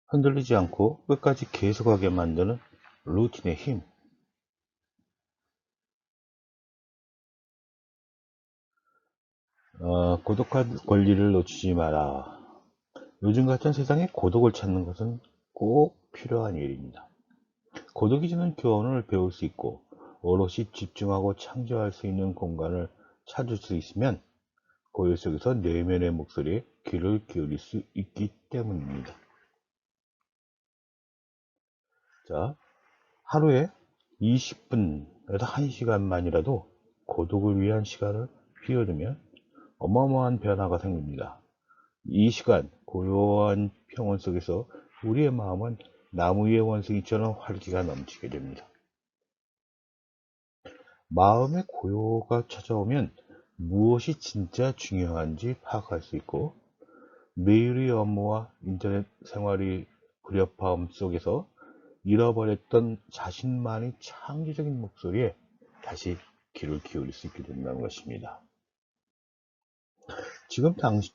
흔들리지 않고 끝까지 계속하게 만드는 루틴의 힘. 고독한 권리를 놓치지 마라. 요즘 같은 세상에 고독을 찾는 것은 꼭 필요한 일입니다. 고독이 주는 교훈을 배울 수 있고 오롯이 집중하고 창조할 수 있는 공간을 찾을 수 있으면 고요 속에서 내면의 목소리에 귀를 기울일 수 있기 때문입니다. 자, 하루에 20분에서 1시간만이라도 고독을 위한 시간을 비워두면 어마어마한 변화가 생깁니다. 이 시간 고요한 평온 속에서 우리의 마음은 나무 위의 원숭이처럼 활기가 넘치게 됩니다. 마음의 고요가 찾아오면 무엇이 진짜 중요한지 파악할 수 있고 매일의 업무와 인터넷 생활의 불협화음 속에서 잃어버렸던 자신만의 창조적인 목소리에 다시 귀를 기울일 수 있게 된다는 것입니다. 지금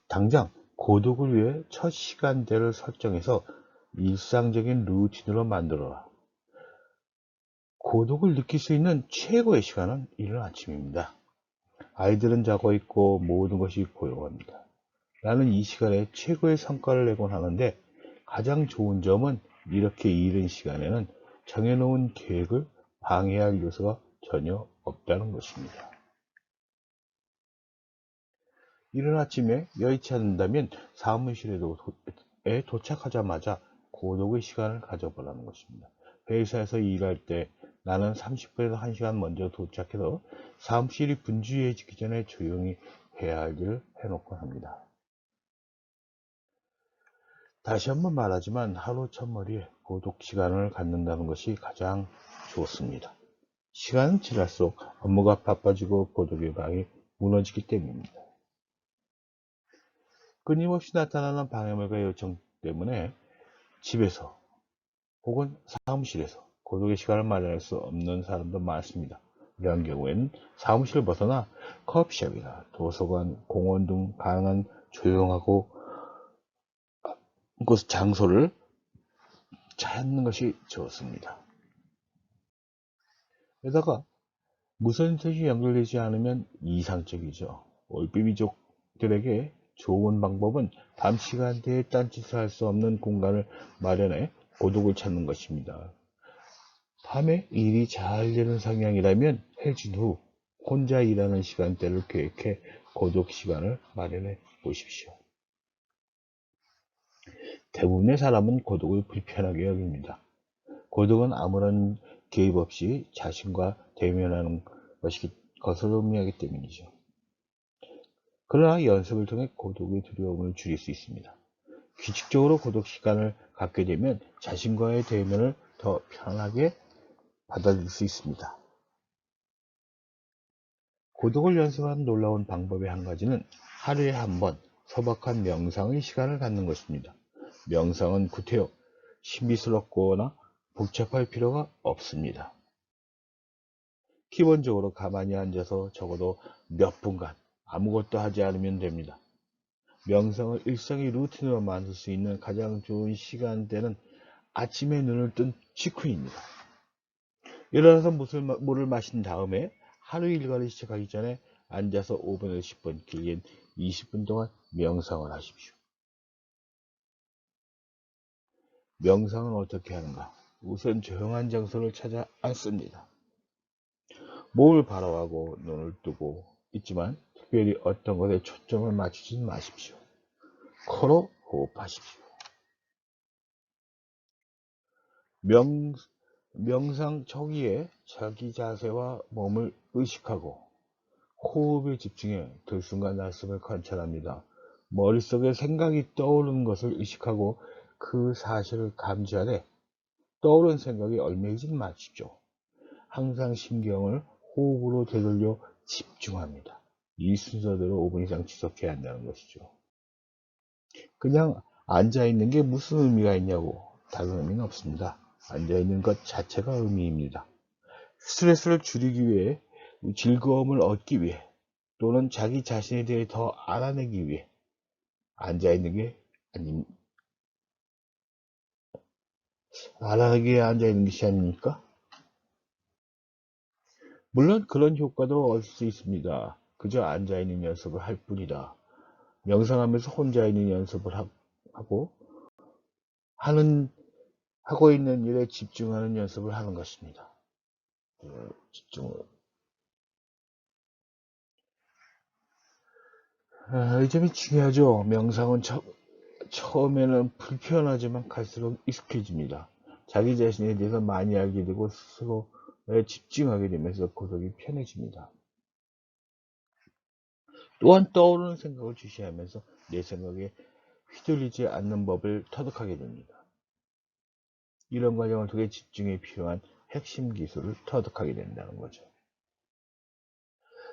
당장 고독을 위해 첫 시간대를 설정해서 일상적인 루틴으로 만들어라. 고독을 느낄 수 있는 최고의 시간은 이른 아침입니다. 아이들은 자고 있고 모든 것이 고요합니다. 나는 이 시간에 최고의 성과를 내곤 하는데 가장 좋은 점은 이렇게 이른 시간에는 정해놓은 계획을 방해할 요소가 전혀 없다는 것입니다. 이른 아침에 여의치 않는다면 사무실에 도착하자마자 고독의 시간을 가져보라는 것입니다. 회사에서 일할 때 나는 30분에서 1시간 먼저 도착해서 사무실이 분주해지기 전에 조용히 해야 할 일을 해놓곤 합니다. 다시 한번 말하지만 하루 첫머리에 고독 시간을 갖는다는 것이 가장 좋습니다. 시간은 지날수록 업무가 바빠지고 고독의 방이 무너지기 때문입니다. 끊임없이 나타나는 방해물과 요청 때문에 집에서 혹은 사무실에서 고독의 시간을 마련할 수 없는 사람도 많습니다. 이러한 경우에는 사무실을 벗어나 커피숍이나 도서관, 공원 등 다양한 조용하고 곳 장소를 찾는 것이 좋습니다. 게다가 무선 인터넷이 연결되지 않으면 이상적이죠. 올빼미족들에게 좋은 방법은 밤 시간대에 딴짓을 할 수 없는 공간을 마련해 고독을 찾는 것입니다. 밤에 일이 잘 되는 성향이라면 해진 후 혼자 일하는 시간대를 계획해 고독 시간을 마련해 보십시오. 대부분의 사람은 고독을 불편하게 여깁니다. 고독은 아무런 개입 없이 자신과 대면하는 것을 의미하기 때문이죠. 그러나 연습을 통해 고독의 두려움을 줄일 수 있습니다. 규칙적으로 고독 시간을 갖게 되면 자신과의 대면을 더 편하게 받아들일 수 있습니다. 고독을 연습하는 놀라운 방법의 한 가지는 하루에 한 번 소박한 명상의 시간을 갖는 것입니다. 명상은 구태여 신비스럽거나 복잡할 필요가 없습니다. 기본적으로 가만히 앉아서 적어도 몇 분간 아무것도 하지 않으면 됩니다. 명상을 일상의 루틴으로 만들 수 있는 가장 좋은 시간대는 아침에 눈을 뜬 직후입니다. 일어나서 물을 마신 다음에 하루 일과를 시작하기 전에 앉아서 5분에서 10분, 길게는 20분 동안 명상을 하십시오. 명상은 어떻게 하는가? 우선 조용한 장소를 찾아 앉습니다. 몸을 바라보고 눈을 뜨고 있지만 특별히 어떤 것에 초점을 맞추지 마십시오. 코로 호흡하십시오. 명상 초기에 자기 자세와 몸을 의식하고 호흡에 집중해 들숨과 날숨을 관찰합니다. 머릿속에 생각이 떠오르는 것을 의식하고 그 사실을 감지하되 떠오른 생각에 얽매이지 마십시오. 항상 신경을 호흡으로 되돌려 집중합니다. 이 순서대로 5분 이상 지속해야 한다는 것이죠. 그냥 앉아있는 게 무슨 의미가 있냐고. 다른 의미는 없습니다. 앉아있는 것 자체가 의미입니다. 스트레스를 줄이기 위해, 즐거움을 얻기 위해, 또는 자기 자신에 대해 더 알아내기 위해 앉아있는 게 아닙니다. 안하게 앉아있는 것이 아닙니까? 물론 그런 효과도 얻을 수 있습니다. 그저 앉아있는 연습을 할 뿐이다. 명상하면서 혼자 있는 연습을 하고 하고 있는 일에 집중하는 연습을 하는 것입니다. 집중을. 이 점이 중요하죠. 명상은 처음에는 불편하지만 갈수록 익숙해집니다. 자기 자신에 대해서 많이 알게 되고 스스로에 집중하게 되면서 고독이 편해집니다. 또한 떠오르는 생각을 주시하면서 내 생각에 휘둘리지 않는 법을 터득하게 됩니다. 이런 과정을 통해 집중에 필요한 핵심 기술을 터득하게 된다는 거죠.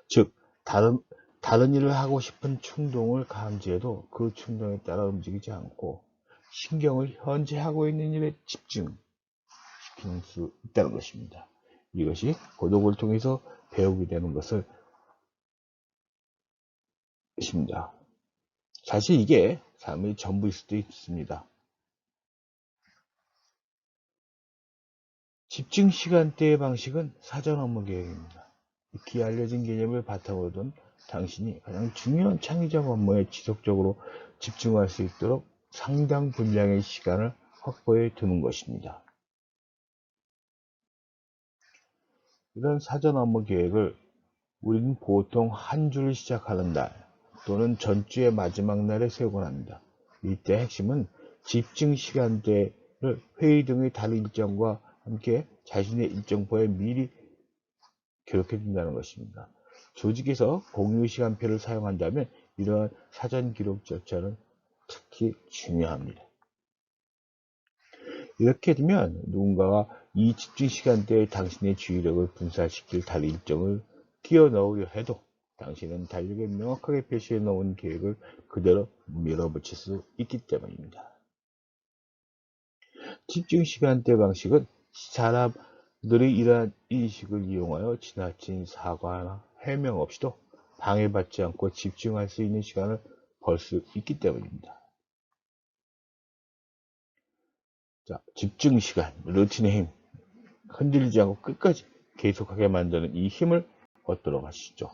즉, 다른 일을 하고 싶은 충동을 감지해도 그 충동에 따라 움직이지 않고 신경을 현재 하고 있는 일에 집중시키는 수 있다는 것입니다. 이것이 고독을 통해서 배우게 되는 것입니다. 사실 이게 삶의 전부일 수도 있습니다. 집중 시간대의 방식은 사전 업무 계획입니다. 익히 알려진 개념을 바탕으로 둔 당신이 가장 중요한 창의적 업무에 지속적으로 집중할 수 있도록 상당 분량의 시간을 확보해 두는 것입니다. 이런 사전 업무 계획을 우리는 보통 한 주를 시작하는 날 또는 전주의 마지막 날에 세우곤 합니다. 이때 핵심은 집중 시간대를 회의 등의 다른 일정과 함께 자신의 일정표에 미리 기록해 둔다는 것입니다. 조직에서 공유 시간표를 사용한다면 이러한 사전 기록 절차는 특히 중요합니다. 이렇게 되면 누군가가 이 집중 시간대에 당신의 주의력을 분산시킬 다른 일정을 끼워 넣으려 해도 당신은 달력에 명확하게 표시해 놓은 계획을 그대로 밀어붙일 수 있기 때문입니다. 집중 시간대 방식은 사람들이 이러한 인식을 이용하여 지나친 사과나 해명 없이도 방해받지 않고 집중할 수 있는 시간을 벌 수 있기 때문입니다. 자, 집중 시간, 루틴의 힘, 흔들리지 않고 끝까지 계속하게 만드는 이 힘을 얻도록 하시죠.